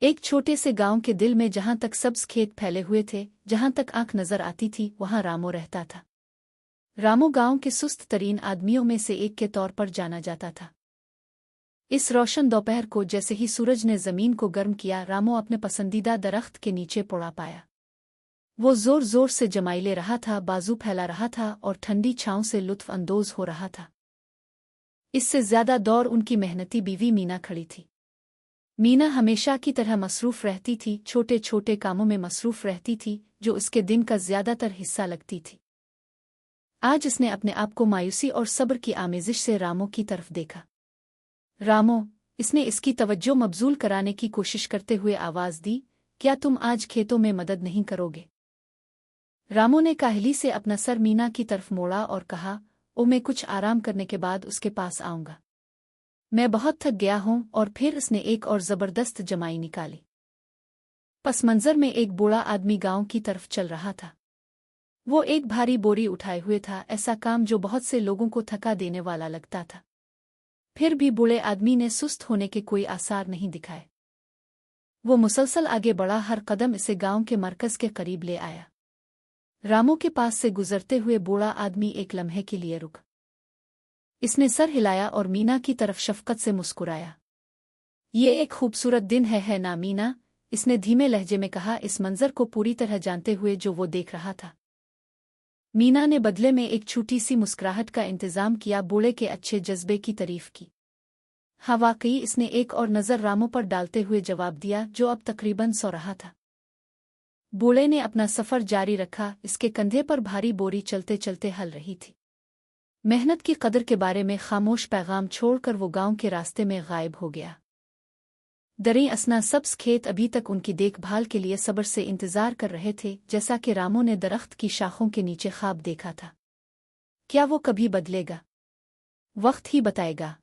एक छोटे से गांव के दिल में जहां तक सब्ज खेत फैले हुए थे, जहां तक आंख नजर आती थी, वहां रामो रहता था। रामो गांव के सुस्त तरीन आदमियों में से एक के तौर पर जाना जाता था। इस रोशन दोपहर को जैसे ही सूरज ने जमीन को गर्म किया, रामो अपने पसंदीदा दरख्त के नीचे पड़ा पाया। वो जोर जोर से जमाई ले रहा था, बाजू फैला रहा था और ठंडी छांव से लुत्फ अंदोज हो रहा था। इससे ज्यादा दौर उनकी मेहनती बीवी मीना खड़ी थी। मीना हमेशा की तरह मसरूफ रहती थी, छोटे छोटे कामों में मसरूफ रहती थी जो उसके दिन का ज्यादातर हिस्सा लगती थी। आज इसने अपने आप को मायूसी और सब्र की आमेजिश से रामो की तरफ देखा। रामो, इसने इसकी तवज्जो मबजूल कराने की कोशिश करते हुए आवाज दी, क्या तुम आज खेतों में मदद नहीं करोगे? रामो ने काहली से अपना सर मीना की तरफ मोड़ा और कहा, ओ, मैं कुछ आराम करने के बाद उसके पास आऊंगा। मैं बहुत थक गया हूं। और फिर उसने एक और जबरदस्त जमाई निकाली। पस मंजर में एक बूढ़ा आदमी गांव की तरफ चल रहा था। वो एक भारी बोरी उठाए हुए था, ऐसा काम जो बहुत से लोगों को थका देने वाला लगता था। फिर भी बूढ़े आदमी ने सुस्त होने के कोई आसार नहीं दिखाए। वो मुसलसल आगे बढ़ा, हर कदम इसे गांव के मरकज के करीब ले आया। रामो के पास से गुजरते हुए बूढ़ा आदमी एक लम्हे के लिए रुक। इसने सर हिलाया और मीना की तरफ शफकत से मुस्कुराया। ये एक खूबसूरत दिन है ना मीना? इसने धीमे लहजे में कहा, इस मंजर को पूरी तरह जानते हुए जो वो देख रहा था। मीना ने बदले में एक छोटी सी मुस्कुराहट का इंतजाम किया, बूढ़े के अच्छे जज्बे की तारीफ की। हाँ वाकई, इसने एक और नज़र रामो पर डालते हुए जवाब दिया, जो अब तकरीबन सो रहा था। बूढ़े ने अपना सफ़र जारी रखा। इसके कंधे पर भारी बोरी चलते चलते हल रही थी। मेहनत की कदर के बारे में खामोश पैगाम छोड़कर वो गांव के रास्ते में गायब हो गया। दरें असना सब्ज खेत अभी तक उनकी देखभाल के लिए सब्र से इंतजार कर रहे थे, जैसा कि रामो ने दरख्त की शाखों के नीचे ख्वाब देखा था। क्या वो कभी बदलेगा? वक्त ही बताएगा।